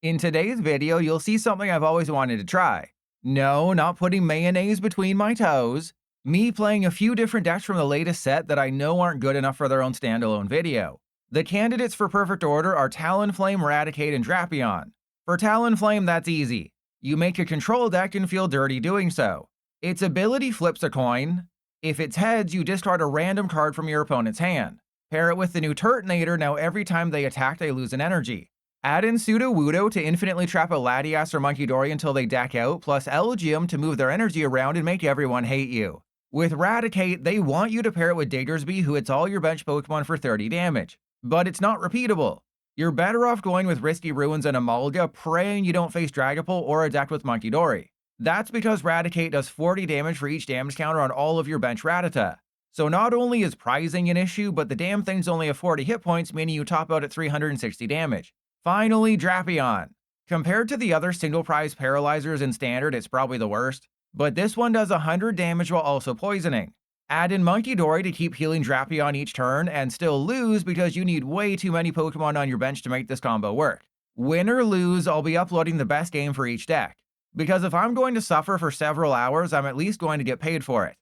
In today's video, you'll see something I've always wanted to try. No, not putting mayonnaise between my toes. Me playing a few different decks from the latest set that I know aren't good enough for their own standalone video. The candidates for perfect order are Talonflame, Raticate, and Drapion. For Talonflame, that's easy. You make a control deck and feel dirty doing so. Its ability flips a coin. If it's heads, you discard a random card from your opponent's hand. Pair it with the new Turtonator, now every time they attack, they lose an energy. Add in Sudowoodo to infinitely trap a Latias or Munkidori until they deck out, plus Elgyem to move their energy around and make everyone hate you. With Raticate, they want you to pair it with Diggersby, who hits all your bench Pokemon for 30 damage. But it's not repeatable. You're better off going with Risky Ruins and Amalga, praying you don't face Dragapult or a deck with Munkidori. That's because Raticate does 40 damage for each damage counter on all of your bench Rattata. So not only is prizing an issue, but the damn thing's only have 40 hit points, meaning you top out at 360 damage. Finally, Drapion. Compared to the other single prize paralyzers in Standard, it's probably the worst, but this one does 100 damage while also poisoning. Add in Munkidori to keep healing Drapion each turn and still lose because you need way too many Pokemon on your bench to make this combo work. Win or lose, I'll be uploading the best game for each deck. Because if I'm going to suffer for several hours, I'm at least going to get paid for it.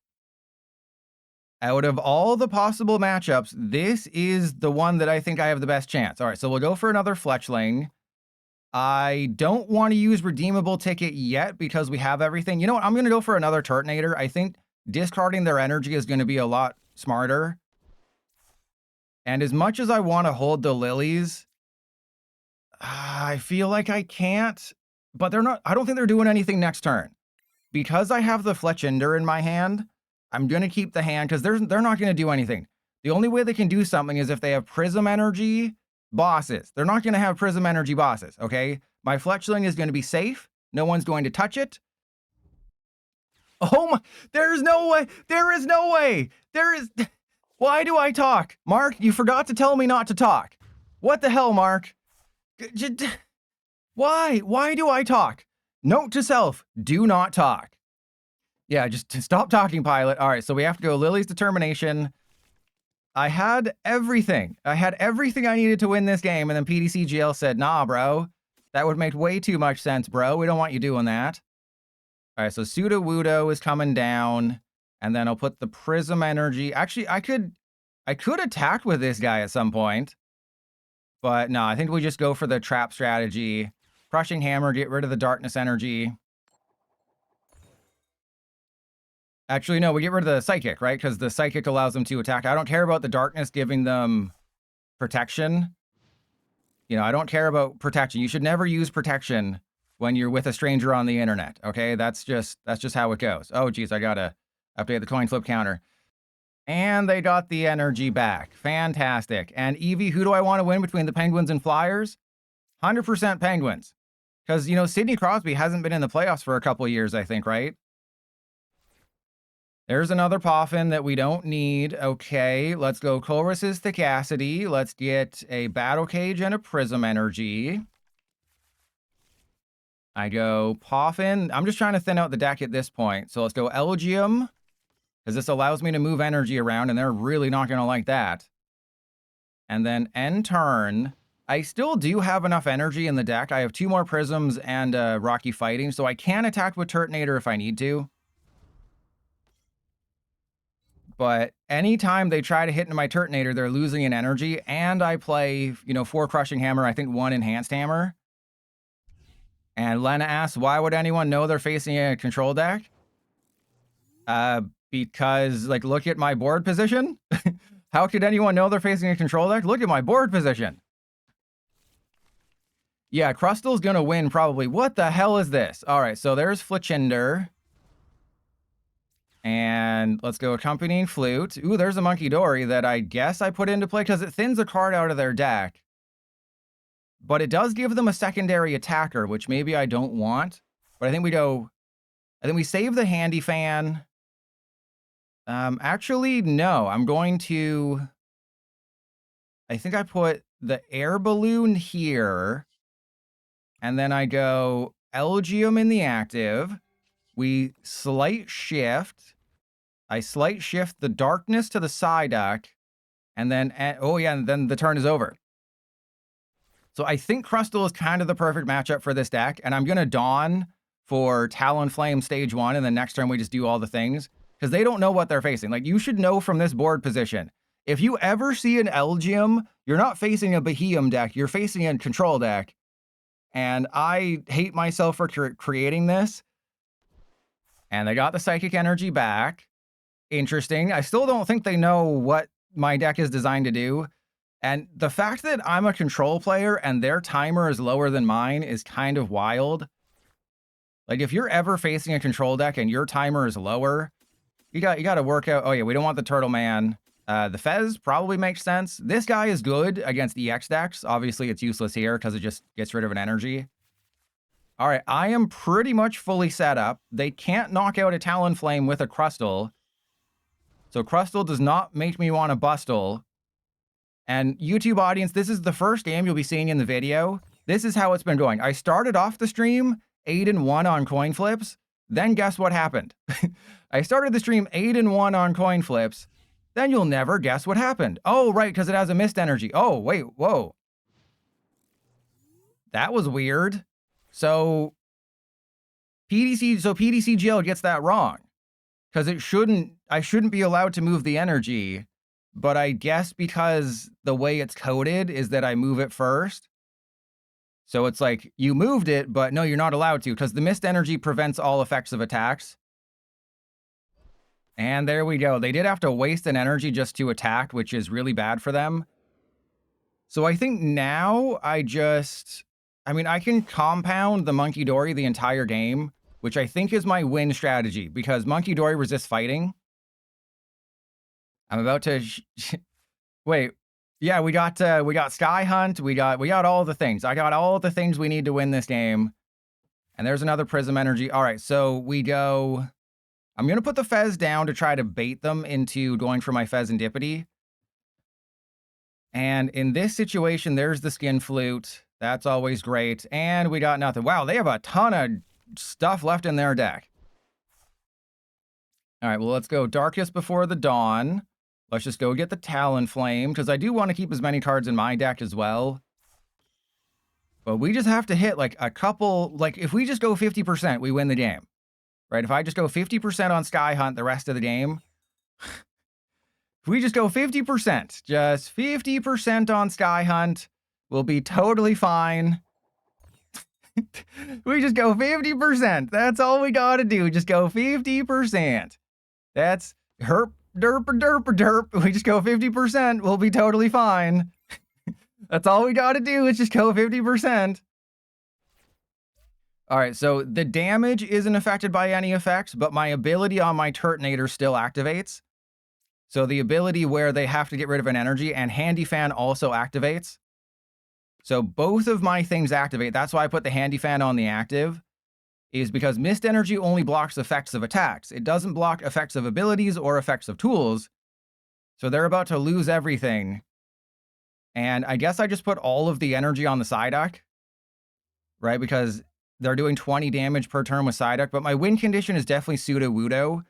Out of all the possible matchups, this is the one that I think I have the best chance. All right, so we'll go for another Fletchling. I don't want to use Redeemable Ticket yet because we have everything. You know what? I'm going to go for another Turtonator. I think discarding their energy is going to be a lot smarter. And as much as I want to hold the Lilies, I feel like I can't. But they're not. I don't think they're doing anything next turn. Because I have the Fletchinder in my hand, I'm going to keep the hand because they're not going to do anything. The only way they can do something is if they have Prism Energy bosses. They're not going to have Prism Energy bosses, okay? My Fletchling is going to be safe. No one's going to touch it. Oh my, there's no way. There is no way. There is. Why do I talk? Mark, you forgot to tell me not to talk. What the hell, Mark? Why? Why do I talk? Note to self, do not talk. Yeah, just stop talking, Pilot. All right, so we have to go Lily's Determination. I had everything. I had everything I needed to win this game, and then PDCGL said, nah, bro. That would make way too much sense, bro. We don't want you doing that. All right, so Sudowoodo is coming down, and then I'll put the Prism Energy. Actually, I could attack with this guy at some point, but no, I think we just go for the trap strategy. Crushing Hammer, get rid of the Darkness Energy. Actually, no, we get rid of the Psychic, right? Because the Psychic allows them to attack. I don't care about the Darkness giving them protection. You know, I don't care about protection. You should never use protection when you're with a stranger on the internet, okay? That's just how it goes. Oh, geez, I gotta update the coin flip counter. And they got the energy back. Fantastic. And Eevee, who do I want to win between the Penguins and Flyers? 100% Penguins. Because, you know, Sidney Crosby hasn't been in the playoffs for a couple of years, I think, right? There's another Poffin that we don't need. Okay, let's go Colress's Tenacity. Let's get a Battle Cage and a Prism Energy. I go Poffin. I'm just trying to thin out the deck at this point. So let's go Elgyem, because this allows me to move energy around, and they're really not going to like that. And then end turn. I still do have enough energy in the deck. I have 2 more Prisms and Rocky Fighting, so I can attack with Turtonator if I need to. But anytime they try to hit into my Turtonator, they're losing an energy, and I play, you know, 4 Crushing Hammer, I think 1 Enhanced Hammer. And Lana asks, why would anyone know they're facing a control deck? Because, like, look at my board position. How could anyone know they're facing a control deck? Look at my board position. Yeah, Crustle's gonna win probably. What the hell is this? All right, so there's Fletchinder. And let's go Accompanying Flute. Ooh, there's a Munkidori that I guess I put into play because it thins a card out of their deck. But it does give them a secondary attacker, which maybe I don't want. But I think we save the Handy Fan. Actually, no. I'm going to... I think I put the Air Balloon here. And then I go Elgyem in the active. We slight shift. I slight shift the Darkness to the Psyduck. And then, oh yeah, and then the turn is over. So I think Crustle is kind of the perfect matchup for this deck, and I'm going to Dawn for Talonflame stage 1, and then next turn we just do all the things, because they don't know what they're facing. Like, you should know from this board position. If you ever see an Elgyem, you're not facing a Behemoth deck, you're facing a control deck. And I hate myself for creating this. And they got the Psychic Energy back. Interesting. I still don't think they know what my deck is designed to do. And the fact that I'm a control player and their timer is lower than mine is kind of wild. Like, if you're ever facing a control deck and your timer is lower, you got to work out. Oh yeah, we don't want the Turtle Man. The Fez probably makes sense. This guy is good against EX decks. Obviously, it's useless here because it just gets rid of an energy. All right, I am pretty much fully set up. They can't knock out a Talonflame with a Crustle. So Crustle does not make me want to Bustle. And YouTube audience, this is the first game you'll be seeing in the video. This is how it's been going. I started off the stream 8-1 on coin flips. Then guess what happened? I started the stream 8-1 on coin flips. Then you'll never guess what happened. Oh, right, because it has a mist energy. Oh, wait, whoa. That was weird. So PDCGL gets that wrong. Because I shouldn't be allowed to move the energy. But I guess because the way it's coded is that I move it first. So it's like, you moved it, but no, you're not allowed to, because the mist energy prevents all effects of attacks. And there we go. They did have to waste an energy just to attack, which is really bad for them. So I think now I can compound the Monkey Dory the entire game, which I think is my win strategy, because Monkey Dory resists fighting. I'm about to wait. Yeah, we got Sky Hunt. We got all the things. I got all the things we need to win this game. And there's another Prism Energy. All right, so we go. I'm gonna put the Fez down to try to bait them into going for my Fezandipiti. And in this situation, there's the Skin Flute. That's always great. And we got nothing. Wow, they have a ton of stuff left in their deck. All right, well, let's go Darkest Before the Dawn. Let's just go get the Talonflame, because I do want to keep as many cards in my deck as well. But we just have to hit, like, a couple... Like, if we just go 50%, we win the game. Right? If I just go 50% on Sky Hunt the rest of the game... If we just go 50%, just 50% on Sky Hunt, we'll be totally fine. We just go 50%. That's all we gotta do. Just go 50%. That's herp. Derp, derp, derp. We just go 50%. We'll be totally fine. That's all we got to do is just go 50%. All right, so the damage isn't affected by any effects, but my ability on my Turtonator still activates. So the ability where they have to get rid of an energy, and Handy Fan also activates. So both of my things activate. That's why I put the Handy Fan on the active. Is because Mist Energy only blocks effects of attacks. It doesn't block effects of abilities or effects of tools. So they're about to lose everything. And I guess I just put all of the energy on the Psyduck. Right? Because they're doing 20 damage per turn with Psyduck. But my win condition is definitely Sudowoodo.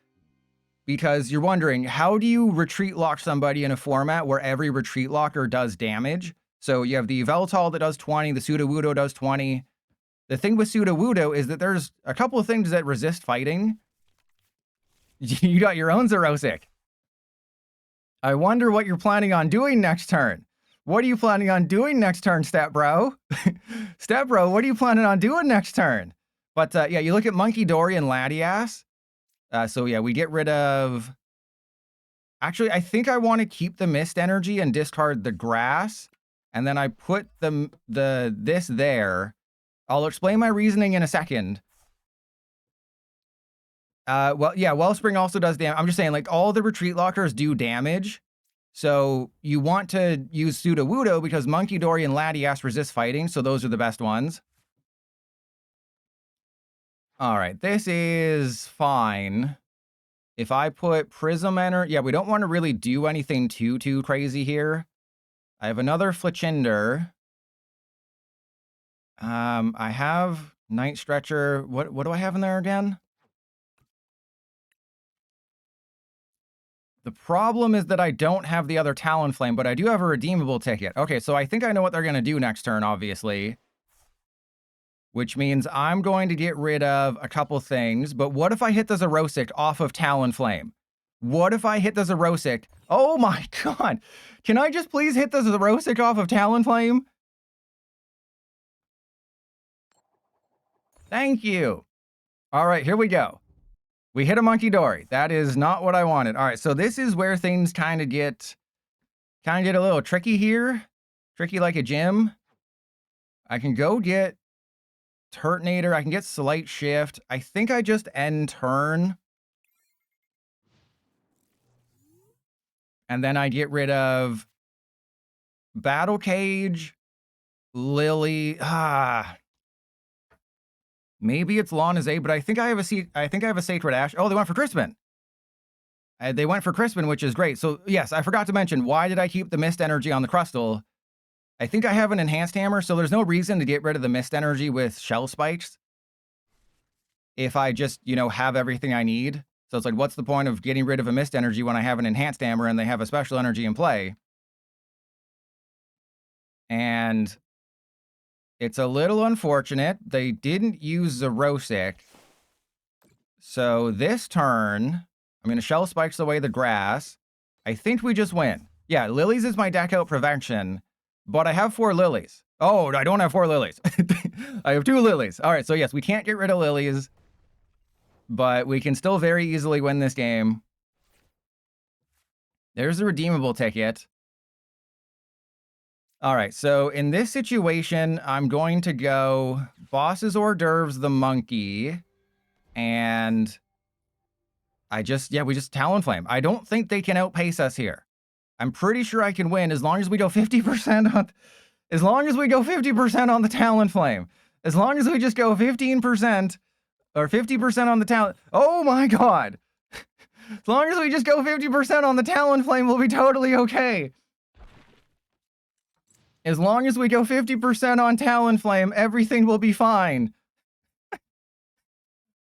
Because you're wondering, how do you retreat lock somebody in a format where every retreat locker does damage? So you have the Yveltal that does 20, the Sudowoodo does 20. The thing with Sudowoodo is that there's a couple of things that resist fighting. You got your own Xerosic. I wonder what you're planning on doing next turn. What are you planning on doing next turn, Stat Bro? Stat Bro, what are you planning on doing next turn? But yeah, you look at Monkey Dory and Latias. So yeah, we get rid of... Actually, I think I want to keep the Mist Energy and discard the Grass. And then I put this there. I'll explain my reasoning in a second. Well, yeah, Wellspring also does damage. I'm just saying, like, all the retreat lockers do damage. So you want to use Sudowoodo because Monkey Dory and Latias resist fighting, so those are the best ones. All right, this is fine. If I put Prism Energy... Yeah, we don't want to really do anything too crazy here. I have another Fletchinder. I have Night Stretcher. What do I have in there again? The problem is that I don't have the other Talonflame, but I do have a redeemable ticket. Okay, so I think I know what they're going to do next turn, obviously. Which means I'm going to get rid of a couple things. But what if I hit the Xerosic off of Talonflame? What if I hit the Xerosic? Oh my god! Can I just please hit the Xerosic off of Talonflame? Thank you. All right, here we go. We hit a Monkey Dory. That is not what I wanted. All right, so this is where things kind of get a little tricky here. Tricky like a gym. I can go get Turtonator. I can get Slight Shift. I think I just end turn. And then I get rid of Battle Cage, Lillie. Maybe it's Lana's A, but I think I have a Sacred Ash. Oh, they went for Crispin. They went for Crispin, which is great. So yes, I forgot to mention, why did I keep the Mist Energy on the Crustle? I think I have an Enhanced Hammer, so there's no reason to get rid of the Mist Energy with Shell Spikes. If I just, have everything I need. So it's like, what's the point of getting rid of a Mist Energy when I have an Enhanced Hammer and they have a Special Energy in play? And it's a little unfortunate. They didn't use Xerosic. So this turn, I'm going to Shell Spikes away the grass. I think we just win. Yeah, Lilies is my deck out prevention, but I have 4 Lilies. Oh, I don't have 4 Lilies. I have 2 Lilies. All right, so yes, we can't get rid of Lilies, but we can still very easily win this game. There's the redeemable ticket. All right, so in this situation, I'm going to go Boss's Hors d'oeuvres the monkey, and we just Talonflame. I don't think they can outpace us here. I'm pretty sure I can win as long as we go 50% on, as long as we go 50% on the Talonflame. As long as we just go 15% or 50% on the Talon. Oh my god! As long as we just go 50% on the Talonflame, we'll be totally okay. As long as we go 50% on Talonflame, everything will be fine.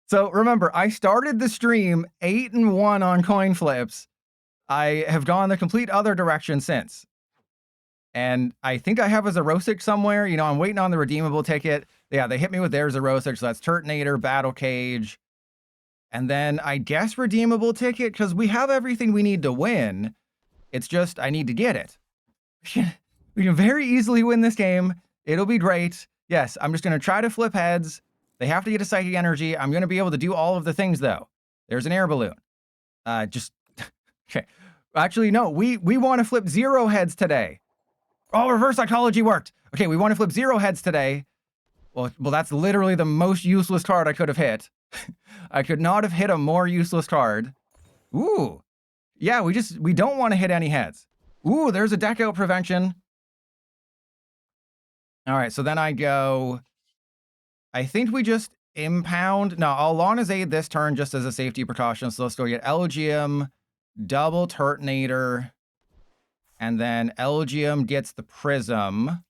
So remember, I started the stream 8-1 on coin flips. I have gone the complete other direction since. And I think I have a Xerosic somewhere. I'm waiting on the redeemable ticket. Yeah, they hit me with their Xerosic, so that's Turtonator, Battle Cage. And then I guess redeemable ticket, because we have everything we need to win. It's just, I need to get it. We can very easily win this game. It'll be great. Yes, I'm just going to try to flip heads. They have to get a Psychic Energy. I'm going to be able to do all of the things, though. There's an Air Balloon. Okay. Actually, no, we want to flip 0 heads today. Oh, Reverse Psychology worked. Okay, we want to flip 0 heads today. Well, that's literally the most useless card I could have hit. I could not have hit a more useless card. Ooh. Yeah, we don't want to hit any heads. Ooh, there's a deck out prevention. All right, so then I go, I think we just impound. No, I'll Lana's Aid this turn just as a safety precaution. So let's go get Elgyem, double Turtonator, and then Elgyem gets the Prism.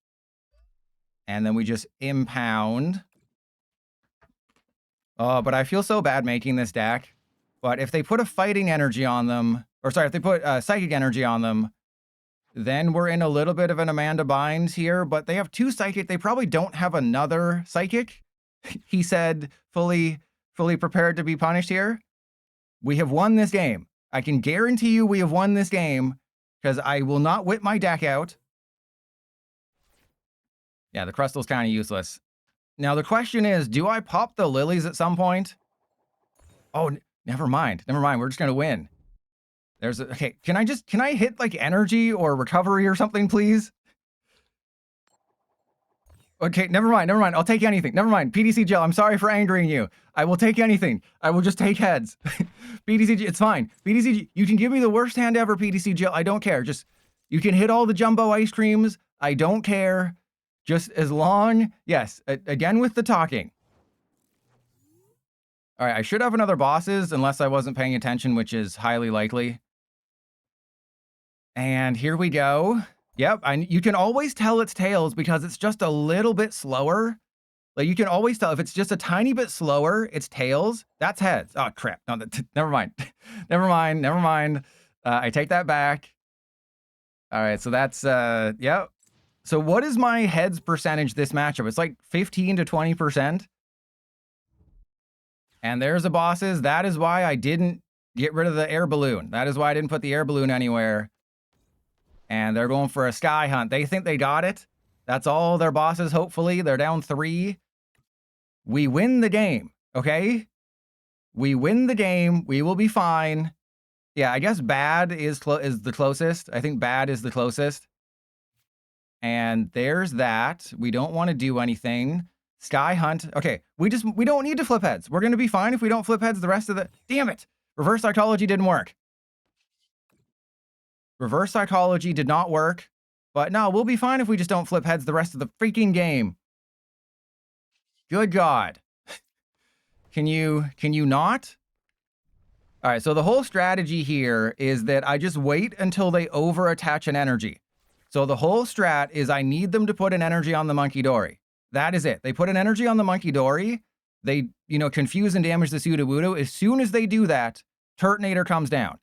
And then we just impound. Oh, but I feel so bad making this deck. But if they put a Fighting Energy on them, or sorry, if they put Psychic Energy on them, then we're in a little bit of an Amanda Bynes here, but they have 2 Psychic. They probably don't have another Psychic. He said, fully prepared to be punished here. We have won this game. I can guarantee you we have won this game because I will not whip my deck out. Yeah, the Crustal's kind of useless. Now, the question is, do I pop the Lilies at some point? Oh, never mind. Never mind. We're just going to win. Okay, can I hit like energy or recovery or something, please? Okay, never mind. I'll take anything. Never mind. PDC Gel, I'm sorry for angering you. I will take anything. I will just take heads. PDC, it's fine. PDC, you can give me the worst hand ever, PDC Gel. I don't care. Just, you can hit all the jumbo ice creams. I don't care. Just as long, yes, again with the talking. All right, I should have another bosses unless I wasn't paying attention, which is highly likely. And here we go. Yep, you can always tell it's Tails because it's just a little bit slower. Like, you can always tell if it's just a tiny bit slower, it's Tails. That's heads. Oh, crap. No, never mind. Never mind. I take that back. All right, so that's, yep. So what is my heads percentage this matchup? It's like 15 to 20%. And there's the bosses. That is why I didn't get rid of the air balloon. That is why I didn't put the air balloon anywhere. And they're going for a sky hunt. They think they got it. That's all their bosses, hopefully. They're down 3. We win the game, okay? We win the game. We will be fine. Yeah, I guess bad is the closest. I think bad is the closest. And there's that. We don't want to do anything. Sky hunt. Okay, we don't need to flip heads. We're going to be fine if we don't flip heads the rest of the... Damn it! Reverse psychology didn't work. Reverse psychology did not work. But no, we'll be fine if we just don't flip heads the rest of the freaking game. Good God. Can you not? All right, so the whole strategy here is that I just wait until they over-attach an energy. So the whole strat is I need them to put an energy on the Monkey Dory. That is it. They put an energy on the Monkey Dory. They, confuse and damage the Sudowoodo. As soon as they do that, Turtonator comes down.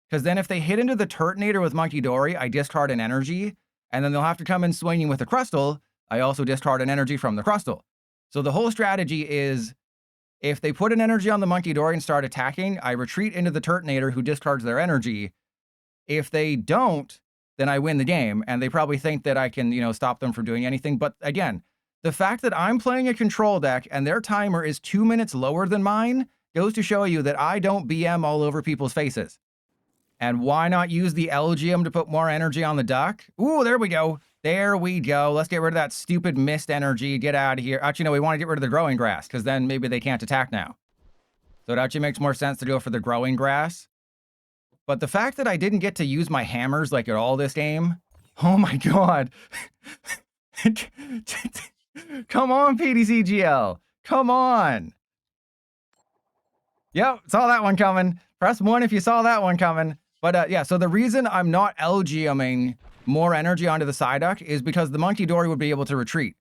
Because then if they hit into the Turtonator with Monkey Dory, I discard an energy. And then they'll have to come in swinging with a Crustle. I also discard an energy from the Crustle. So the whole strategy is if they put an energy on the Monkey Dory and start attacking, I retreat into the Turtonator who discards their energy. If they don't, then I win the game. And they probably think that I can, stop them from doing anything. But again, the fact that I'm playing a control deck and their timer is 2 minutes lower than mine goes to show you that I don't BM all over people's faces. And why not use the Elgyem to put more energy on the duck? Ooh, there we go. There we go. Let's get rid of that stupid mist energy. Get out of here. Actually, no, we want to get rid of the growing grass because then maybe they can't attack now. So it actually makes more sense to go for the growing grass. But the fact that I didn't get to use my hammers like at all this game. Oh my God. Come on, PDCGL. Come on. Yep, saw that one coming. Press 1 if you saw that one coming. But yeah, so the reason I'm not Elgyeming more energy onto the Psyduck is because the Monkey Dory would be able to retreat.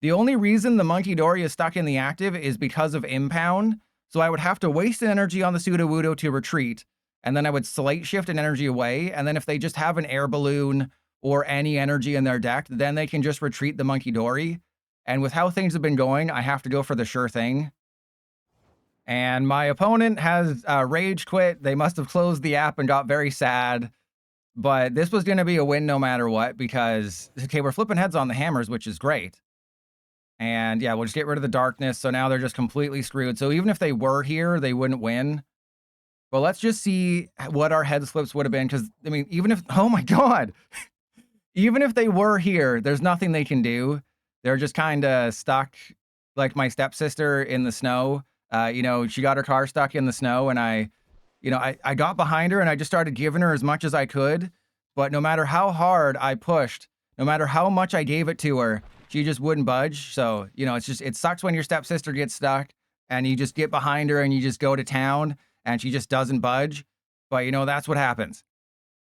The only reason the Monkey Dory is stuck in the active is because of impound. So I would have to waste energy on the Sudowoodo to retreat, and then I would slate shift an energy away. And then if they just have an air balloon or any energy in their deck, then they can just retreat the Monkey Dory. And with how things have been going, I have to go for the sure thing. And my opponent has rage quit. They must have closed the app and got very sad. But this was going to be a win no matter what because, okay, we're flipping heads on the hammers, which is great. And yeah, we'll just get rid of the darkness. So now they're just completely screwed. So even if they were here, they wouldn't win. Well, let's just see what our head flips would have been. Because, I mean, even if, oh my God, even if they were here, there's nothing they can do. They're just kind of stuck like my stepsister in the snow. She got her car stuck in the snow and I got behind her and I just started giving her as much as I could. But no matter how hard I pushed, no matter how much I gave it to her, she just wouldn't budge. So, it sucks when your stepsister gets stuck and you just get behind her and you just go to town and she just doesn't budge. But, that's what happens.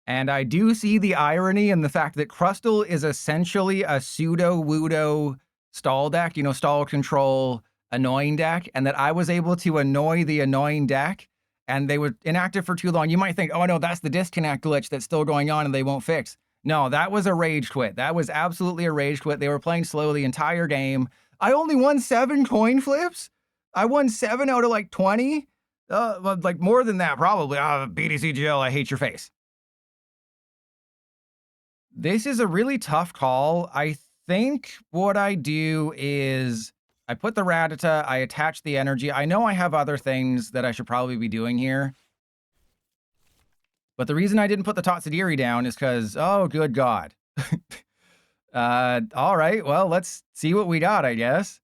And I do see the irony in the fact that Crustle is essentially a Sudowoodo stall deck, stall control, annoying deck, and that I was able to annoy the annoying deck and they were inactive for too long. You might think, oh no, that's the disconnect glitch that's still going on and they won't fix. No, that was a rage quit. That was absolutely a rage quit. They were playing slow the entire game. I only won 7 coin flips. I won 7 out of like 20. Like more than that, probably. BDCGL, I hate your face. This is a really tough call. I think what I do is I put the Rattata, I attach the energy. I know I have other things that I should probably be doing here. But the reason I didn't put the Tatsudiri down is because, oh, good God. All right, well, let's see what we got, I guess.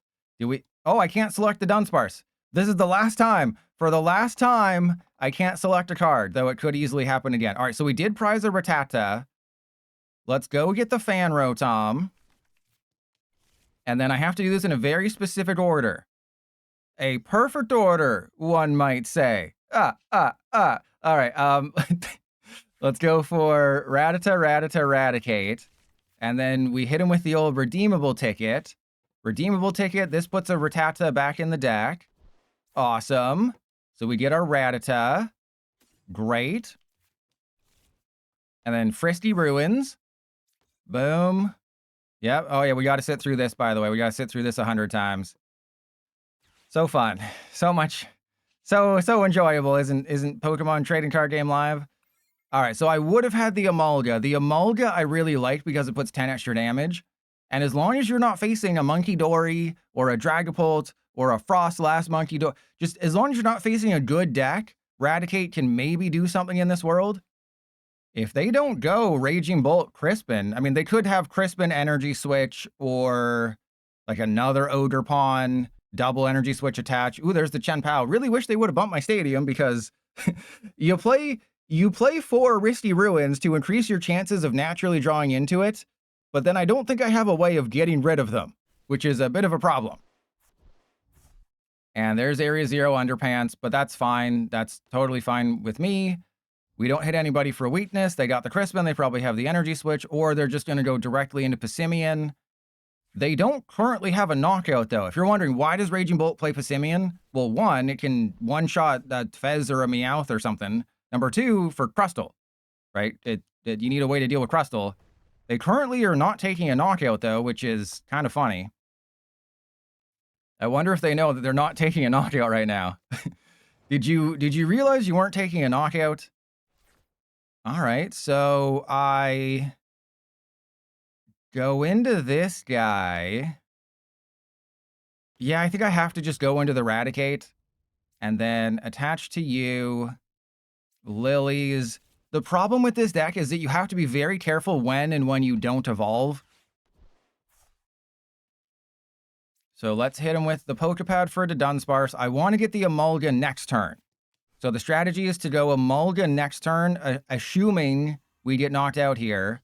Oh, I can't select the Dunsparce. This is the last time. For the last time, I can't select a card, though it could easily happen again. All right, so we did prize a Rattata. Let's go get the Fan Rotom. And then I have to do this in a very specific order. A perfect order, one might say. All right, let's go for Rattata, Raticate. And then we hit him with the old Redeemable Ticket. Redeemable Ticket, this puts a Rattata back in the deck. Awesome. So we get our Rattata. Great. And then Fristy Ruins. Boom. Yep. Oh, yeah, we got to sit through this, by the way. We got to sit through this 100 times. So fun. So much. So enjoyable, isn't Pokemon Trading Card Game Live? All right, so I would have had the Emolga. The Emolga I really liked because it puts 10 extra damage. And as long as you're not facing a Monkey Dory or a Dragapult or a Frostlass Monkey Dory, just as long as you're not facing a good deck, Raticate can maybe do something in this world. If they don't go Raging Bolt Crispin, I mean, they could have Crispin Energy Switch or like another Ogerpon, double Energy Switch attach. Ooh, there's the Chen Pao. Really wish they would have bumped my stadium because you play 4 Risty Ruins to increase your chances of naturally drawing into it, but then I don't think I have a way of getting rid of them, which is a bit of a problem. And there's Area Zero Underpants, but that's fine. That's totally fine with me. We don't hit anybody for weakness. They got the Crispin. They probably have the Energy Switch, or they're just going to go directly into Passimian. They don't currently have a knockout, though. If you're wondering, why does Raging Bolt play Passimian? Well, 1, it can one-shot that Fez or a Meowth or something. Number 2, for Crustle, right? You need a way to deal with Crustle. They currently are not taking a knockout, though, which is kind of funny. I wonder if they know that they're not taking a knockout right now. Did you realize you weren't taking a knockout? All right, so I go into this guy. Yeah, I think I have to just go into the Raticate and then attach to you Lilies. The problem with this deck is that you have to be very careful when you don't evolve. So let's hit him with the Poké Pad for the Dunsparce. I want to get the Emolga next turn. So the strategy is to go Emolga next turn, assuming we get knocked out here.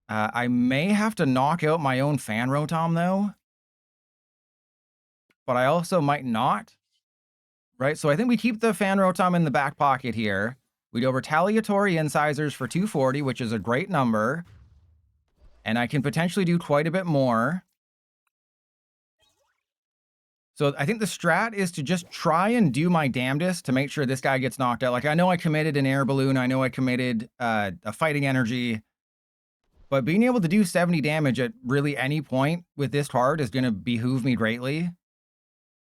I may have to knock out my own Fan Rotom, though. But I also might not. Right, so I think we keep the Fan Rotom in the back pocket here. We go Retaliatory Incisors for 240, which is a great number. And I can potentially do quite a bit more. So I think the strat is to just try and do my damnedest to make sure this guy gets knocked out. Like, I know I committed an Air Balloon. I know I committed a Fighting Energy. But being able to do 70 damage at really any point with this card is going to behoove me greatly.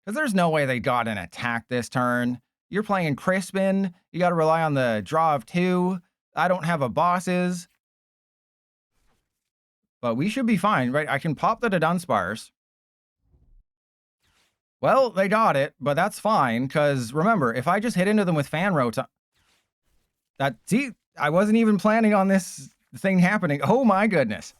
Because there's no way they got an attack this turn. You're playing Crispin. You got to rely on the draw of 2. I don't have a bosses. But we should be fine, right? I can pop the Dunsparce. Well, they got it, but that's fine, because remember, if I just hit into them with Fan Rotom... See, I wasn't even planning on this thing happening. Oh my goodness.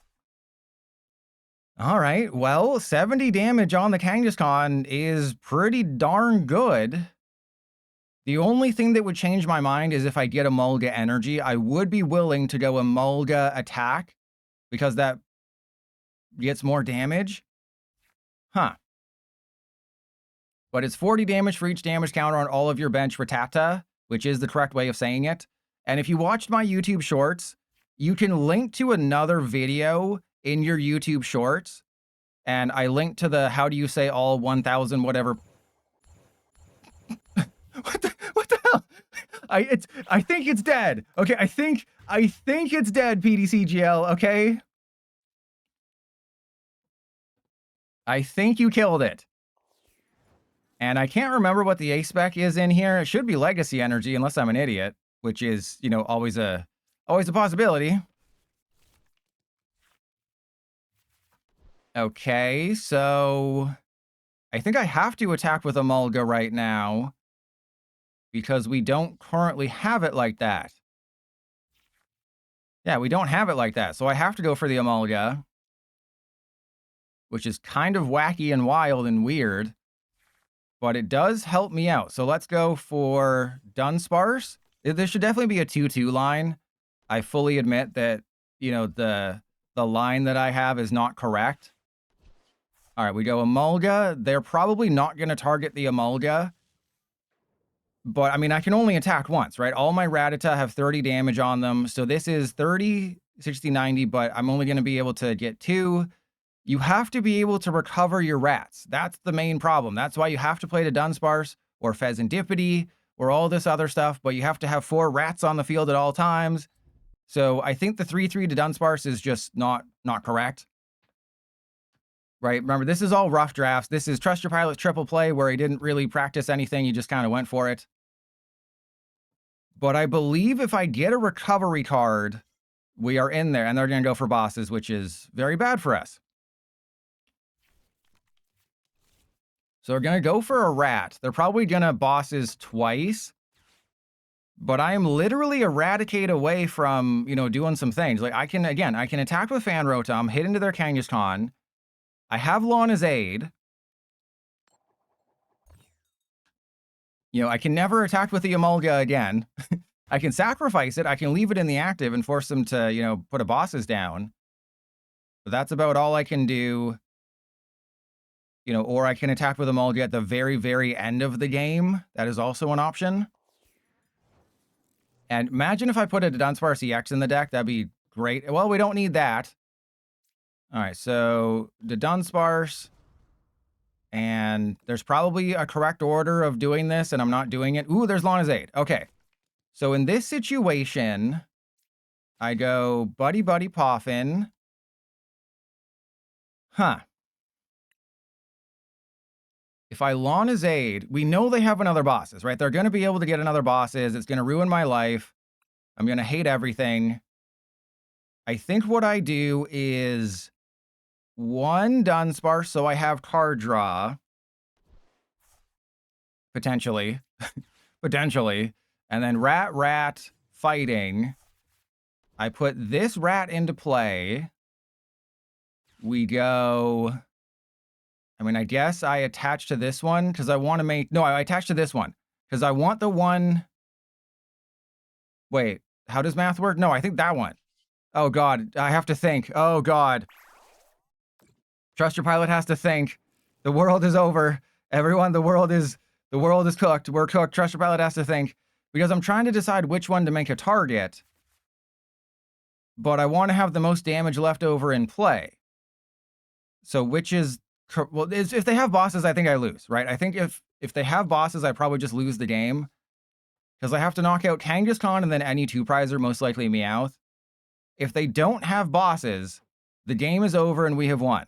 All right, well, 70 damage on the Kangaskhan is pretty darn good. The only thing that would change my mind is if I get Emolga Energy. I would be willing to go Emolga Attack, because that gets more damage. Huh. But it's 40 damage for each damage counter on all of your bench Rattata, which is the correct way of saying it. And if you watched my YouTube shorts, you can link to another video in your YouTube shorts. And I linked to the how do you say all 1,000 whatever. What the hell? I think it's dead. Okay, I think it's dead, PDCGL, okay? I think you killed it. And I can't remember what the A-Spec is in here. It should be Legacy Energy, unless I'm an idiot, which is, you know, always a possibility. Okay, so I think I have to attack with Emolga right now because we don't currently have it like that. Yeah, we don't have it like that, so I have to go for the Emolga, which is kind of wacky and wild and weird. But it does help me out. So let's go for Dunsparce. There should definitely be a 2-2 line. I fully admit that, you know, the line that I have is not correct. All right, we go Emolga. They're probably not going to target the Emolga. But, I mean, I can only attack once, right? All my Rattata have 30 damage on them. So this is 30, 60, 90, but I'm only going to be able to get 2. You have to be able to recover your rats. That's the main problem. That's why you have to play the Dunsparce or Fezandipiti or all this other stuff, but you have to have 4 rats on the field at all times. So I think the 3/3 to Dunsparce is just not correct. Right? Remember, this is all rough drafts. This is Trust Your Pilot triple play where he didn't really practice anything. He just kind of went for it. But I believe if I get a recovery card, we are in there. And they're going to go for bosses, which is very bad for us. So we're going to go for a rat. They're probably going to bosses twice. But I am literally Eradicate away from, you know, doing some things. Like I can attack with Fan Rotom, hit into their Kangaskhan. I have Lana's Aid. You know, I can never attack with the Emolga again. I can sacrifice it. I can leave it in the active and force them to, you know, put a bosses down. But that's about all I can do. You know, or I can attack with Emolga at the very, very end of the game. That is also an option. And imagine if I put a Dunsparce EX in the deck. That'd be great. Well, we don't need that. All right, so the Dunsparce. And there's probably a correct order of doing this, and I'm not doing it. Ooh, there's Lana's Aid. Okay. So in this situation, I go Buddy-Buddy Poffin. Huh. If I Lana's Aid, we know they have another bosses, right? They're going to be able to get another bosses. It's going to ruin my life. I'm going to hate everything. I think what I do is one Dunsparce, so I have card draw. Potentially. Potentially. And then rat, fighting. I put this rat into play. We go... I mean, I guess I attach to this one because I want to make... No, I attach to this one because I want the one... Wait, how does math work? No, I think that one. Oh, God. I have to think. Oh, God. Trust Your Pilot has to think. The world is over. Everyone, the world is cooked. We're cooked. Trust Your Pilot has to think. Because I'm trying to decide which one to make a target. But I want to have the most damage left over in play. So which is... Well, if they have bosses, I think I lose, right? I think if they have bosses, I probably just lose the game. Because I have to knock out Kangaskhan and then any 2-prizer, most likely Meowth. If they don't have bosses, the game is over and we have won.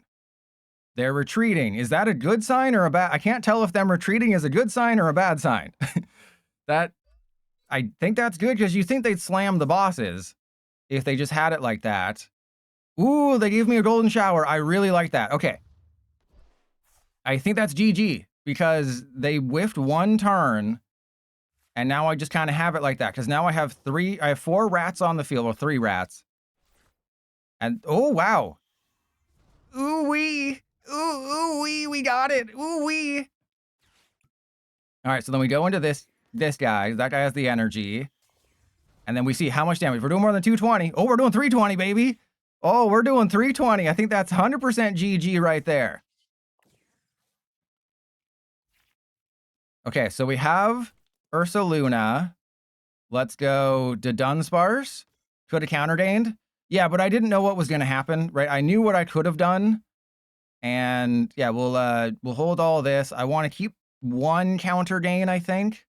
They're retreating. Is that a good sign or a bad? I can't tell if them retreating is a good sign or a bad sign. I think that's good because you think they'd slam the bosses if they just had it like that. Ooh, they gave me a golden shower. I really like that. Okay. I think that's GG because they whiffed one turn and now I just kind of have it like that because now I have 4 rats on the field, or 3 rats. And, oh, wow. Ooh-wee. Ooh-wee, we got it. Ooh-wee. All right, so then we go into this guy. That guy has the energy. And then we see how much damage. We're doing more than 220. Oh, we're doing 320, baby. Oh, we're doing 320. I think that's 100% GG right there. Okay, so we have Ursaluna. Let's go to Dunsparce. Could have countergained. Yeah, but I didn't know what was going to happen, right? I knew what I could have done. And yeah, we'll hold all this. I want to keep 1 counter gain, I think.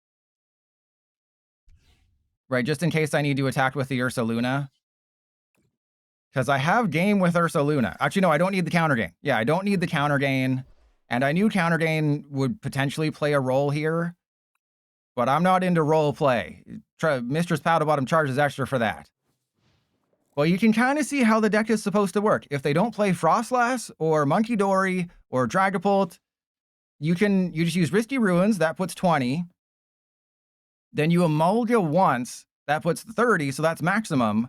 Right, just in case I need to attack with the Ursaluna. Because I have game with Ursaluna. Actually, no, I don't need the counter gain. Yeah, I don't need the counter gain. And I knew counter gain would potentially play a role here. But I'm not into role play. Mistress Paddlebottom charges extra for that. Well, you can kind of see how the deck is supposed to work. If they don't play Frostlass or Monkey Dory or Dragapult, you just use Risky Ruins. That puts 20. Then you Emolga once. That puts 30, so that's maximum.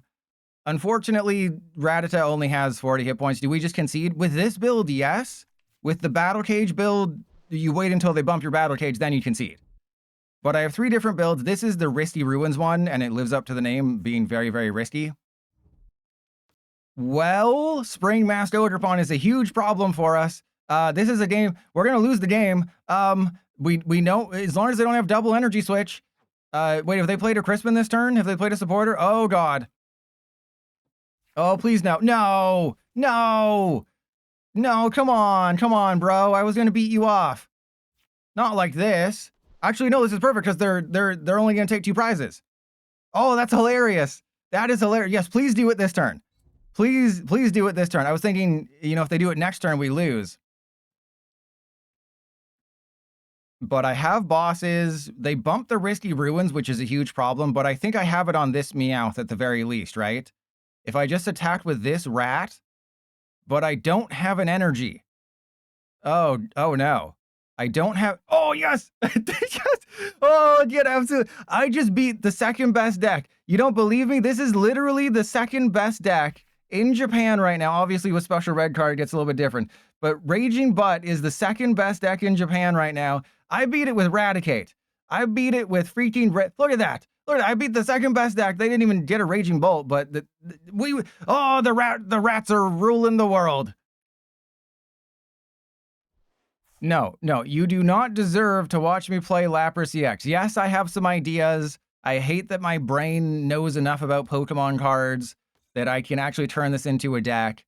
Unfortunately, Rattata only has 40 hit points. Do we just concede? With this build, yes. With the Battle Cage build, you wait until they bump your Battle Cage, then you concede. But I have 3 different builds. This is the Risky Ruins one, and it lives up to the name, being very, very risky. Well, Spring Masked Ogerpon is a huge problem for us. This is a game, we're going to lose the game. We know, as long as they don't have double energy switch. Wait, have they played a Crispin this turn? Have they played a supporter? Oh, God. Oh, please no. No, no, no, come on, bro. I was going to beat you off. Not like this. Actually, no, this is perfect because they're only going to take 2 prizes. Oh, that's hilarious. That is hilarious. Yes, please do it this turn. Please do it this turn. I was thinking, you know, if they do it next turn, we lose. But I have bosses. They bump the Risky Ruins, which is a huge problem, but I think I have it on this Meowth at the very least, right? If I just attacked with this rat, but I don't have an energy. Oh no. I don't have, oh yes! Yes! Oh, yeah, absolutely. I just beat the second best deck. You don't believe me? This is literally the second best deck in Japan right now. Obviously with Special Red card, it gets a little bit different. But Raging Butt is the second best deck in Japan right now. I beat it with Raticate. I beat it with freaking look at that. Look at that. I beat the second best deck. They didn't even get a Raging Bolt, but the rats are ruling the world. No, you do not deserve to watch me play Lapras EX. Yes, I have some ideas. I hate that my brain knows enough about Pokemon cards that I can actually turn this into a deck.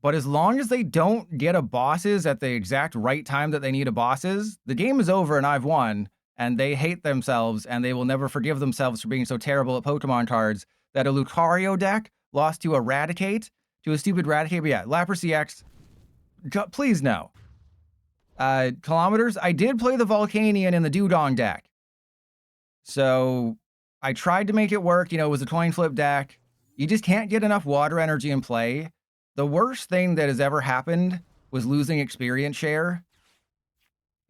But as long as they don't get a bosses at the exact right time that they need a bosses, the game is over and I've won. And they hate themselves and they will never forgive themselves for being so terrible at Pokemon cards that a Lucario deck lost to a Raticate, to a stupid Raticate. But yeah, Lapras EX, please no. Kilometers, I did play the Volcanion in the Dewdong deck. So I tried to make it work. You know, it was a coin flip deck. You just can't get enough water energy in play. The worst thing that has ever happened was losing experience share.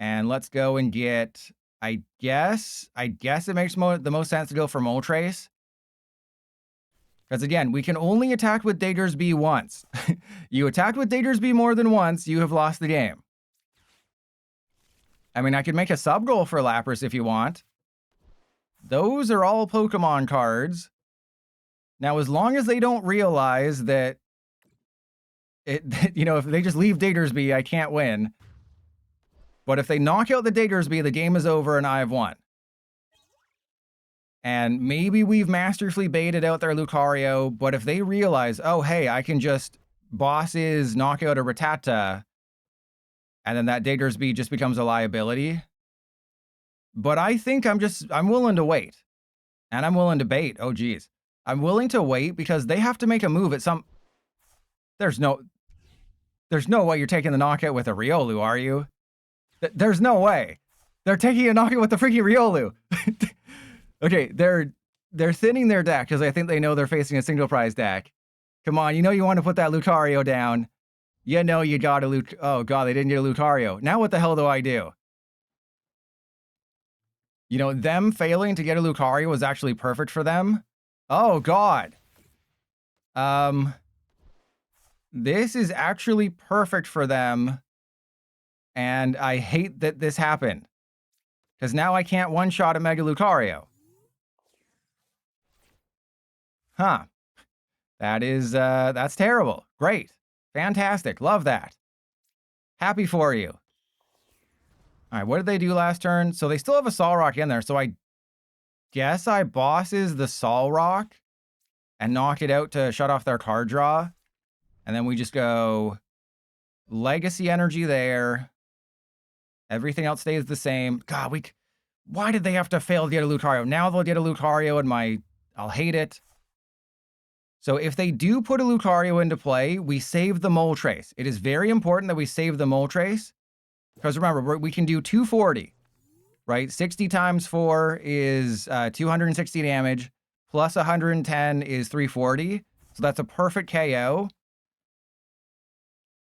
And let's go and get, I guess it makes the most sense to go for Moltres. Because again, we can only attack with Diggersby once. You attack with Diggersby more than once, you have lost the game. I mean, I could make a sub goal for Lapras if you want. Those are all Pokemon cards. Now, as long as they don't realize that you know, if they just leave Diggersby, I can't win. But if they knock out the Diggersby, the game is over and I have won. And maybe we've masterfully baited out their Lucario, but if they realize, oh, hey, I can just bosses knock out a Rattata, and then that Diggersby just becomes a liability. But I think I'm willing to wait. And I'm willing to bait. Oh, geez. I'm willing to wait because they have to make a move at some... There's no way you're taking the knockout with a Riolu, are you? There's no way. They're taking a knockout with the freaking Riolu. Okay, they're thinning their deck because I think they know they're facing a single prize deck. Come on, you know you want to put that Lucario down. You know you got a oh god, they didn't get a Lucario. Now what the hell do I do? You know, them failing to get a Lucario was actually perfect for them. Oh god. This is actually perfect for them. And I hate that this happened. Because now I can't one-shot a Mega Lucario. Huh. That is, that's terrible. Great. Fantastic. Love that. Happy for you. All right, what did they do last turn? So they still have a Solrock in there, so I guess I bosses the Solrock and knock it out to shut off their card draw. And then we just go Legacy Energy there. Everything else stays the same. God, why did they have to fail to get a Lucario? Now they'll get a Lucario and I'll hate it. So if they do put a Lucario into play, we save the Moltres. It is very important that we save the Moltres. Because remember, we can do 240, right? 60 times 4 is 260 damage, plus 110 is 340. So that's a perfect KO.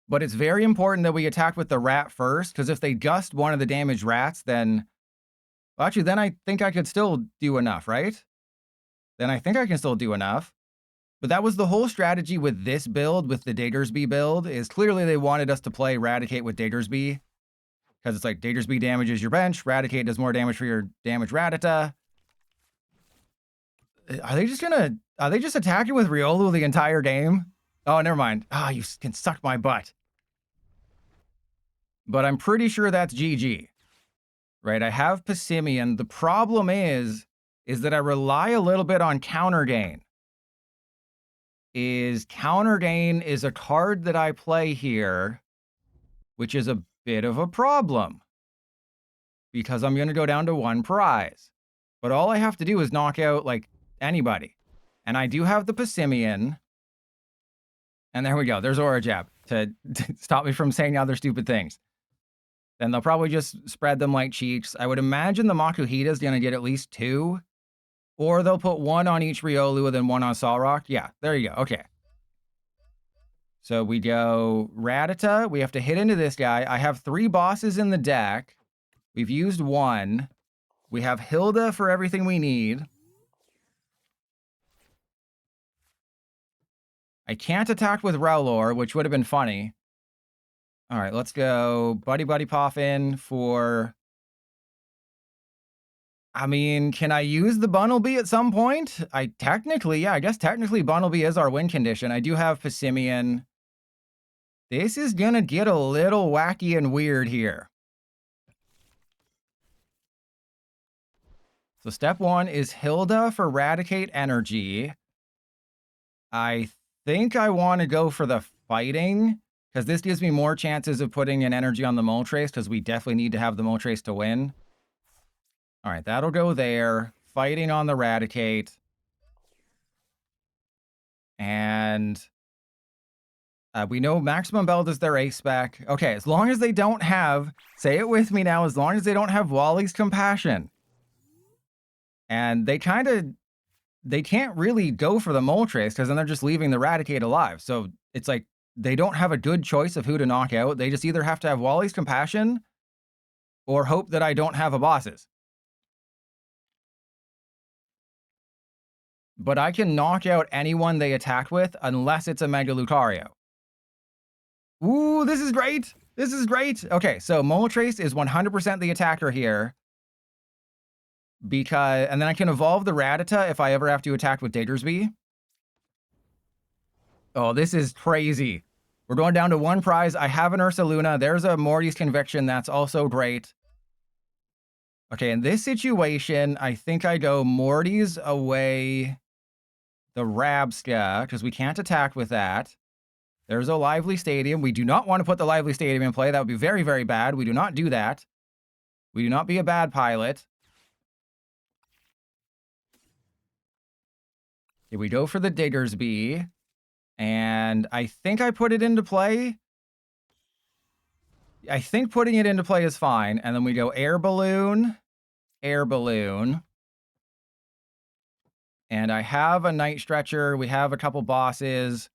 But it's very important that we attack with the rat first, because if they gust one of the damaged rats, then... Well, actually, then I think I could still do enough, right? Then I think I can still do enough. But that was the whole strategy with this build, with the Diggersby build, is clearly they wanted us to play Raticate with Diggersby. Because it's like, Diggersby damages your bench, Raticate does more damage for your damaged Rattata. Are they just attacking with Riolu the entire game? Oh, never mind. Ah, you can suck my butt. But I'm pretty sure that's GG. Right, I have Passimian. The problem is that I rely a little bit on Counter Gain. Counter Gain is a card that I play here, which is a bit of a problem. Because I'm going to go down to one prize. But all I have to do is knock out, like, anybody. And I do have the Passimian. And there we go. There's Aura Jab to stop me from saying other stupid things. Then they'll probably just spread them like cheeks. I would imagine the Makuhita is going to get at least 2. Or they'll put 1 on each Riolu and then 1 on Solrock. Yeah, there you go. Okay. So we go Rattata. We have to hit into this guy. I have 3 bosses in the deck. We've used 1. We have Hilda for everything we need. I can't attack with Rowlor, which would have been funny. All right, let's go Buddy-Buddy Poffin for... I mean, can I use the Bunnelby at some point? I guess technically Bunnelby is our win condition. I do have Passimian. This is going to get a little wacky and weird here. So step 1 is Hilda for Raticate Energy. I think I want to go for the fighting, because this gives me more chances of putting an energy on the Moltres, because we definitely need to have the Moltres to win. All right, that'll go there. Fighting on the Raticate. And we know Maximum Belt is their ace spec. Okay, as long as they don't have, say it with me now, as long as they don't have Wally's Compassion. And they can't really go for the Moltres, because then they're just leaving the Raticate alive. So it's like they don't have a good choice of who to knock out. They just either have to have Wally's Compassion or hope that I don't have a bosses. But I can knock out anyone they attack with unless it's a Mega Lucario. Ooh, this is great. This is great. Okay, so Moltres is 100% the attacker here. And then I can evolve the Rattata if I ever have to attack with Diggersby. Oh, this is crazy. We're going down to 1 prize. I have an Ursaluna. There's a Morty's Conviction. That's also great. Okay, in this situation, I think I go Morty's away the Rabska, because we can't attack with that. There's a Lively Stadium. We do not want to put the Lively Stadium in play. That would be very, very bad. We do not do that. We do not be a bad pilot. Okay, we go for the Diggersby. And I think I put it into play. I think putting it into play is fine. And then we go Air Balloon. Air Balloon. And I have a Night Stretcher. We have a couple bosses.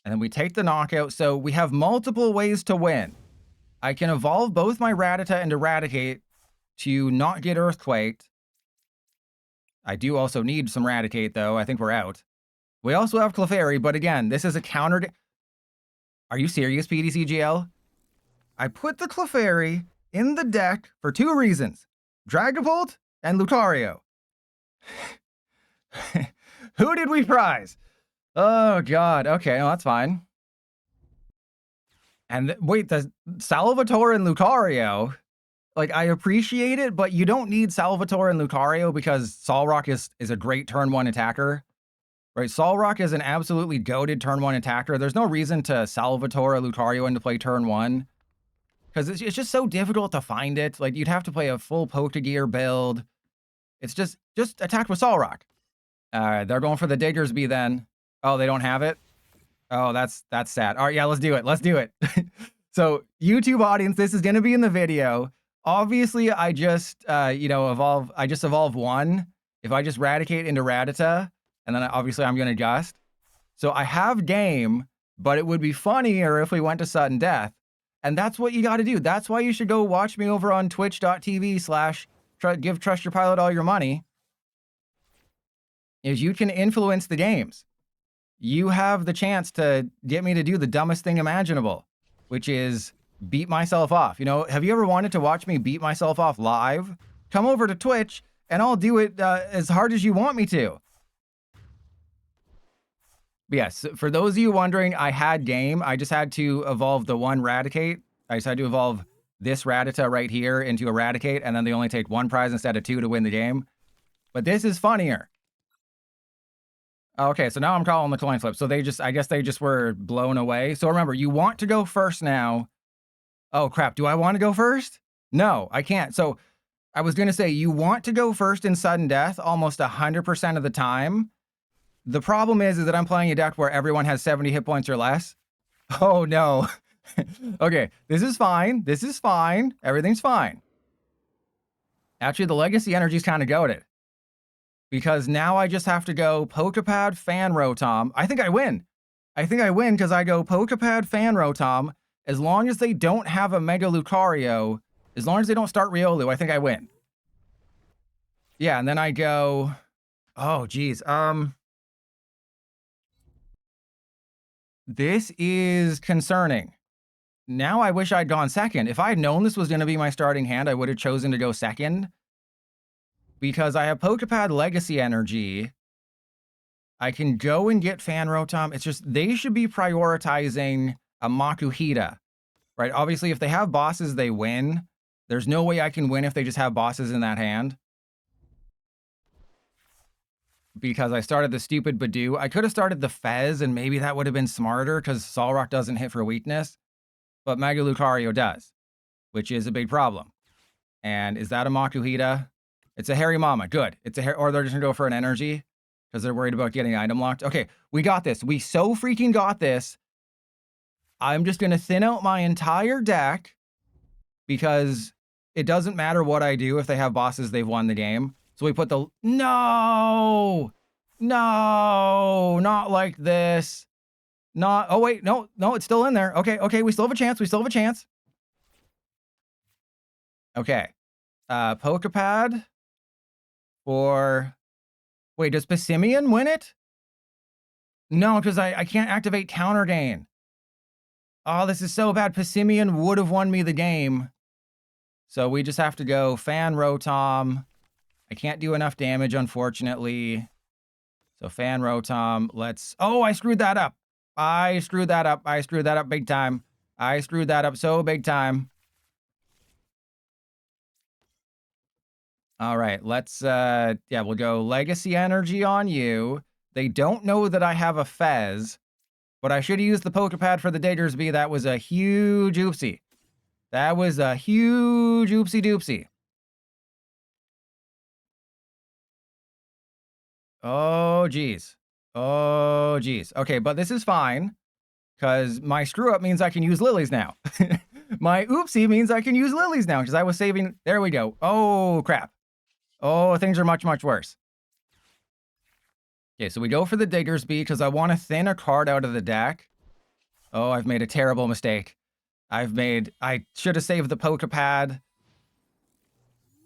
And then we take the knockout. So we have multiple ways to win. I can evolve both my Rattata into Raticate to not get Earthquaked. I do also need some Raticate, though. I think we're out. We also have Clefairy, but again, this is a counter... Are you serious, PDCGL? I put the Clefairy in the deck for 2 reasons. Dragapult and Lucario. Who did we prize? Oh, God. Okay, well, that's fine. And wait, the Salvatore and Lucario, like, I appreciate it, but you don't need Salvatore and Lucario because Solrock is a great turn 1 attacker. Right? Solrock is an absolutely goated turn 1 attacker. There's no reason to Salvatore or Lucario into play turn 1. Because it's just so difficult to find it. Like, you'd have to play a full Pokegear build. It's just attack with Solrock. They're going for the Diggersby then. Oh, they don't have it? Oh, that's sad. All right, yeah, let's do it. Let's do it. So, YouTube audience, this is going to be in the video. Obviously, I just, evolve 1. If I just Raticate into Rattata, and then obviously I'm going to Gust. So I have game, but it would be funnier if we went to sudden death. And that's what you got to do. That's why you should go watch me over on twitch.tv/give Trust Your Pilot all your money. Is you can influence the games. You have the chance to get me to do the dumbest thing imaginable, which is beat myself off. You know, have you ever wanted to watch me beat myself off live? Come over to Twitch and I'll do it as hard as you want me to. But yes, for those of you wondering, I had game. I just had to evolve the 1 Raticate. I just had to evolve this Rattata right here into a Raticate, and then they only take 1 prize instead of 2 to win the game. But this is funnier. Okay, so now I'm calling the coin flip. So I guess they just were blown away. So remember, you want to go first now. Oh, crap. Do I want to go first? No, I can't. So I was going to say, you want to go first in sudden death almost 100% of the time. The problem is that I'm playing a deck where everyone has 70 hit points or less. Oh, no. Okay, this is fine. This is fine. Everything's fine. Actually, the Legacy Energy's kind of goated. Because now I just have to go Poké Pad, Fan Rotom. I think I win. I think I win because I go Poké Pad, Fan Rotom. As long as they don't have a Mega Lucario, as long as they don't start Riolu, I think I win. Yeah, and then I go... Oh, geez. This is concerning. Now I wish I'd gone second. If I had known this was going to be my starting hand, I would have chosen to go second. Because I have Poké Pad Legacy Energy. I can go and get Fan Rotom. It's just, they should be prioritizing a Makuhita. Right? Obviously, if they have bosses, they win. There's no way I can win if they just have bosses in that hand. Because I started the stupid Badoo. I could have started the Fez, and maybe that would have been smarter, because Solrock doesn't hit for weakness. But Mega Lucario does, which is a big problem. And is that a Makuhita? It's a Hairy Mama. Good. It's a or they're just going to go for an energy, because they're worried about getting item locked. Okay, we got this. We so freaking got this. I'm just going to thin out my entire deck, because it doesn't matter what I do. If they have bosses, they've won the game. So we put the... No! No! Not like this. Not... Oh, wait. No, no, it's still in there. Okay, okay. We still have a chance. We still have a chance. Okay. Poké Pad for... Wait, does Passimian win it? No, because I can't activate Counter Gain. Oh, this is so bad. Passimian would have won me the game. So we just have to go Fan Rotom. I can't do enough damage, unfortunately. So Fan Rotom, let's... Oh, I screwed that up. I screwed that up. I screwed that up big time. I screwed that up so big time. All right, let's... yeah, we'll go Legacy Energy on you. They don't know that I have a Fez, but I should have used the Poké Pad for the Diggersby. That was a huge oopsie. That was a huge oopsie doopsie. Oh, geez. Oh, geez. Okay, but this is fine, because my screw-up means I can use Lilies now. My oopsie means I can use Lilies now, because I was saving... There we go. Oh, crap. Oh, things are much, much worse. Okay, so we go for the Diggersby, because I want to thin a card out of the deck. Oh, I've made a terrible mistake. I should have saved the Poké Pad.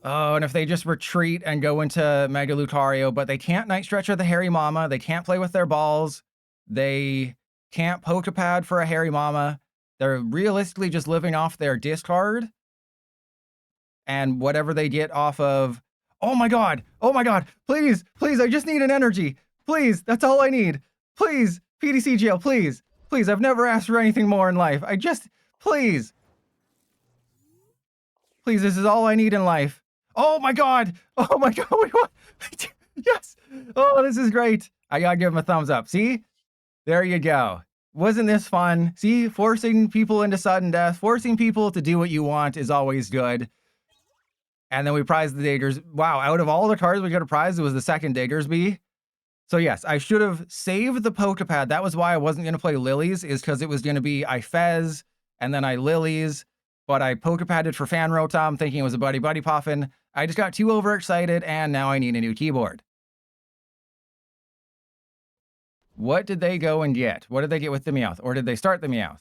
Oh, and if they just retreat and go into Mega Lucario, but they can't Night Stretcher the Hairy Mama. They can't play with their balls. They can't Poké Pad for a Hairy Mama. They're realistically just living off their discard. And whatever they get off of... Oh my god! Oh my god! Please! Please, I just need an energy! Please! That's all I need! Please! PDCGL, please! Please, I've never asked for anything more in life. I just... Please! Please, this is all I need in life. Oh my god! Oh my god! We won! Yes! Oh, this is great! I gotta give him a thumbs up. See? There you go. Wasn't this fun? See? Forcing people into sudden death, forcing people to do what you want is always good. And then we prized the Diggers. Wow, out of all the cards we could have prized, it was the second Diggersby. So yes, I should have saved the Poké Pad. That was why I wasn't going to play Lilies, is because it was going to be I Fez, and then I Lilies. But I Poké Padded for Fan Rotom, thinking it was a Buddy-Buddy Poffin. I just got too overexcited, and now I need a new keyboard. What did they go and get? What did they get with the Meowth? Or did they start the Meowth?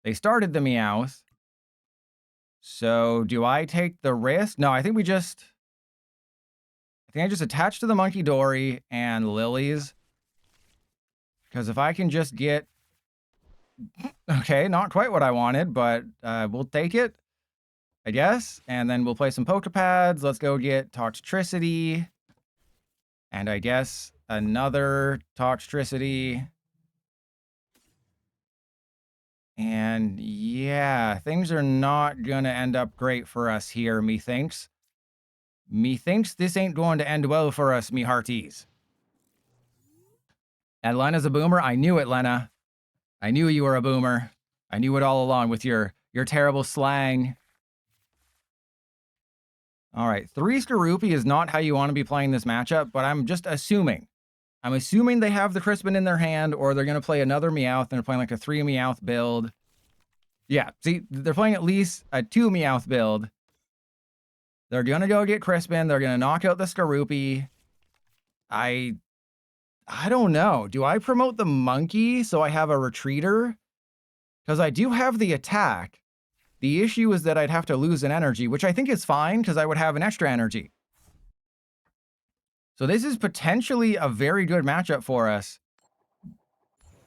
They started the Meowth. So, do I take the risk? No, I think I just attach to the Monkey Dory and Lilies. Because if I can just get... Okay, not quite what I wanted, but we'll take it, I guess. And then we'll play some Poké Pads. Let's go get Toxtricity. And I guess another Toxtricity. And yeah, things are not going to end up great for us here, methinks. Methinks this ain't going to end well for us, me hearties. And Lana's a boomer? I knew it, Lana. I knew you were a boomer. I knew it all along with your terrible slang. All right, 3 Skorupi is not how you want to be playing this matchup, but I'm just assuming. I'm assuming they have the Crispin in their hand, or they're going to play another Meowth, and they're playing like a 3 Meowth build. Yeah, see, they're playing at least a 2 Meowth build. They're going to go get Crispin. They're going to knock out the Skorupi. I don't know. Do I promote the Monkey so I have a Retreater? Because I do have the attack. The issue is that I'd have to lose an energy, which I think is fine because I would have an extra energy. So this is potentially a very good matchup for us.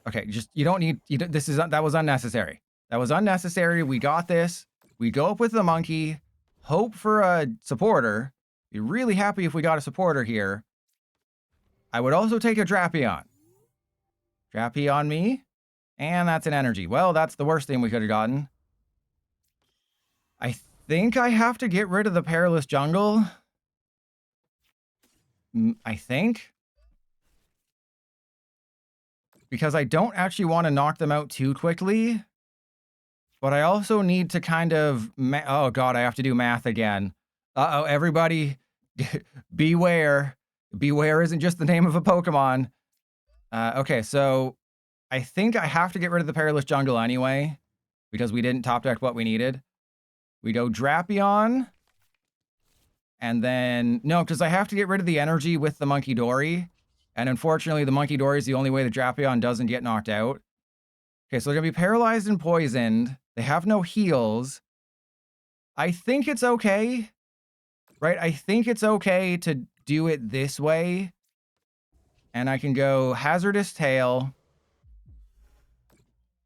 Okay, just, you don't need, that was unnecessary. That was unnecessary. We got this. We go up with the Monkey, hope for a supporter. Be really happy if we got a supporter here. I would also take a Drapion. Drapion me. And that's an energy. Well, that's the worst thing we could have gotten. I think I have to get rid of the Perilous Jungle. I think. Because I don't actually want to knock them out too quickly. But I also need to kind of... oh, God, I have to do math again. Uh-oh, everybody, beware. Beware isn't just the name of a Pokemon. Okay, so I think I have to get rid of the Perilous Jungle anyway. Because we didn't top deck what we needed. We go Drapion. And then... no, because I have to get rid of the energy with the Monkey Dory. And unfortunately, the Monkey Dory is the only way the Drapion doesn't get knocked out. Okay, so they're going to be paralyzed and poisoned. They have no heals. I think it's okay. Right? I think it's okay to do it this way. And I can go Hazardous Tail.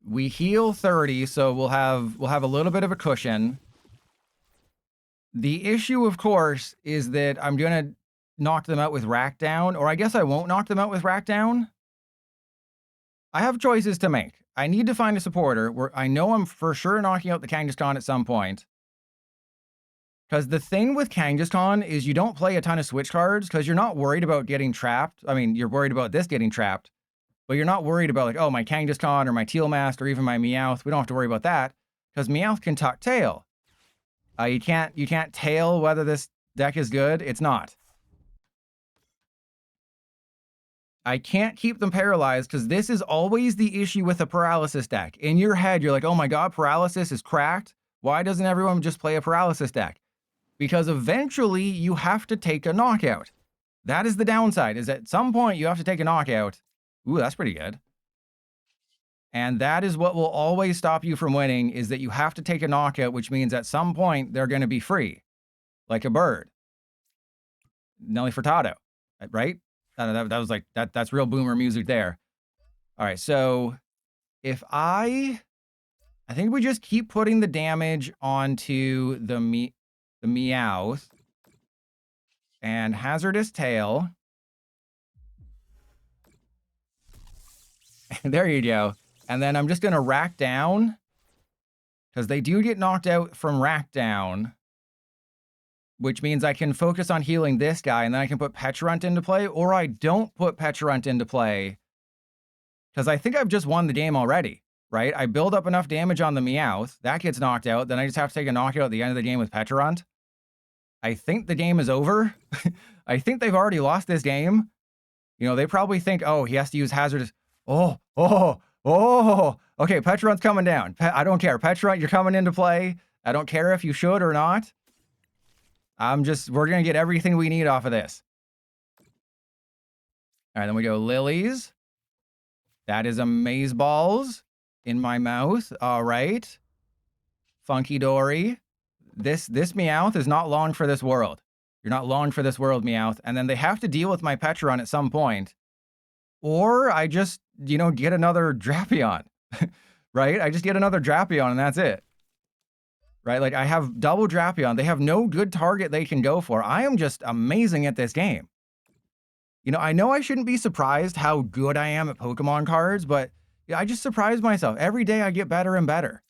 We heal 30, so we'll have a little bit of a cushion. The issue, of course, is that I'm going to knock them out with Rack Down, or I guess I won't knock them out with Rack Down. I have choices to make. I need to find a supporter where I know I'm for sure knocking out the Kangaskhan at some point. Because the thing with Kangaskhan is you don't play a ton of switch cards because you're not worried about getting trapped. I mean, you're worried about this getting trapped, but you're not worried about like, oh, my Kangaskhan or my Tealmast or even my Meowth. We don't have to worry about that because Meowth can tuck tail. You can't tail whether this deck is good. It's not. I can't keep them paralyzed because this is always the issue with a paralysis deck. In your head, you're like, oh my God, paralysis is cracked. Why doesn't everyone just play a paralysis deck? Because eventually you have to take a knockout. That is the downside, is at some point you have to take a knockout. Ooh, that's pretty good. And that is what will always stop you from winning, is that you have to take a knockout, which means at some point they're going to be free. Like a bird. Nelly Furtado, right? That was like, that's real boomer music there. All right, so if I think we just keep putting the damage onto the Meowth and Hazardous Tail. There you go. And then I'm just going to Rack Down because they do get knocked out from Rack Down, which means I can focus on healing this guy, and then I can put Pecharunt into play, or I don't put Pecharunt into play, because I think I've just won the game already, right? I build up enough damage on the Meowth, that gets knocked out, then I just have to take a knockout at the end of the game with Pecharunt. I think the game is over. I think they've already lost this game. You know, they probably think, oh, he has to use Hazardous... Oh! Okay, Pecharunt's coming down. I don't care. Pecharunt, you're coming into play. I don't care if you should or not. We're going to get everything we need off of this. All right, then we go Lilies. That is Amaze Balls in my mouth. All right. Funky Dory. This Meowth is not long for this world. You're not long for this world, Meowth. And then they have to deal with my Pecharunt at some point. Or I just, get another Drapion. Right? I just get another Drapion and that's it. Right? Like, I have double Drapion. They have no good target they can go for. I am just amazing at this game. I know I shouldn't be surprised how good I am at Pokemon cards, but I just surprise myself. Every day I get better and better.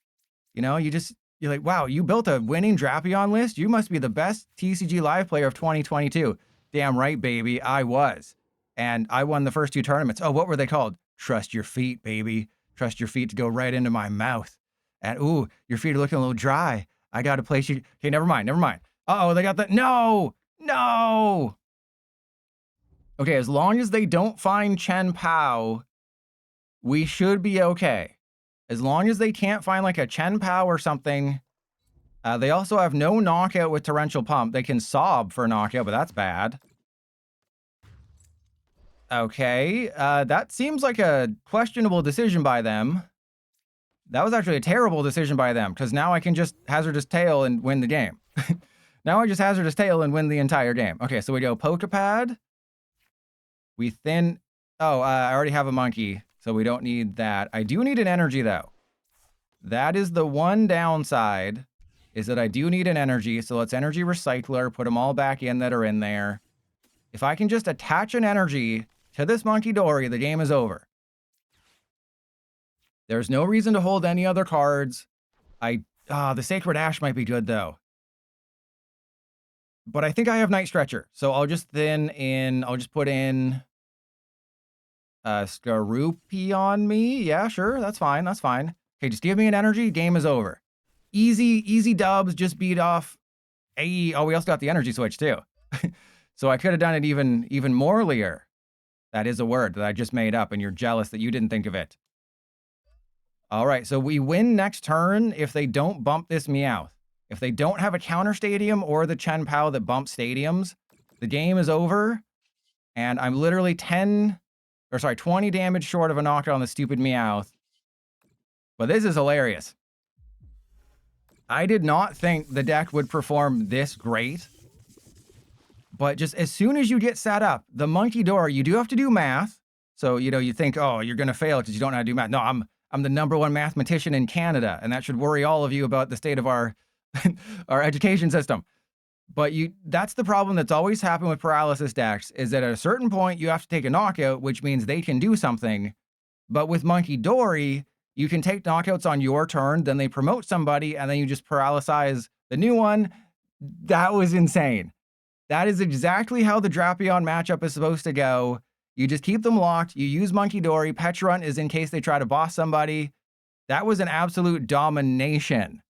You're like, wow, you built a winning Drapion list? You must be the best TCG Live player of 2022. Damn right, baby, I was. And I won the first 2 tournaments. Oh, what were they called? Trust your feet, baby. Trust your feet to go right into my mouth. And, ooh, your feet are looking a little dry. I got to place you. Okay, never mind. Uh-oh, they got the... No! Okay, as long as they don't find Chen Pao, we should be okay. As long as they can't find like a Chen Pao or something. They also have no knockout with Torrential Pump. They can sob for knockout, but that's bad. Okay, that seems like a questionable decision by them. That was actually a terrible decision by them, because now I can just Hazardous Tail and win the game. Now I just Hazardous Tail and win the entire game. Okay, so we go Poké Pad. We thin... Oh, I already have a monkey, so we don't need that. I do need an energy, though. That is the one downside, is that I do need an energy, so let's Energy Recycler, put them all back in that are in there. If I can just attach an energy to this Monkey Dory, the game is over. There's no reason to hold any other cards. The Sacred Ash might be good, though. But I think I have Night Stretcher, so I'll just put in Skaroopy on me. Yeah, sure, that's fine, that's fine. Okay, just give me an energy, game is over. Easy dubs, just beat off. Hey, oh, we also got the energy switch, too. So I could have done it even morelier. That is a word that I just made up, and you're jealous that you didn't think of it. All right, so we win next turn if they don't bump this Meowth. If they don't have a counter stadium or the Chen Pao that bumps stadiums, the game is over, and I'm literally 20 damage short of a knockout on the stupid Meowth. But this is hilarious. I did not think the deck would perform this great. But just as soon as you get set up, the Monkey Dory, you do have to do math. So, you think, oh, you're going to fail because you don't know how to do math. No, I'm the #1 mathematician in Canada, and that should worry all of you about the state of our our education system. But that's the problem that's always happened with paralysis decks, is that at a certain point, you have to take a knockout, which means they can do something. But with Monkey Dory, you can take knockouts on your turn, then they promote somebody, and then you just paralyze the new one. That was insane. That is exactly how the Drapion matchup is supposed to go. You just keep them locked. You use Monkey Dory. Petrun is in case they try to boss somebody. That was an absolute domination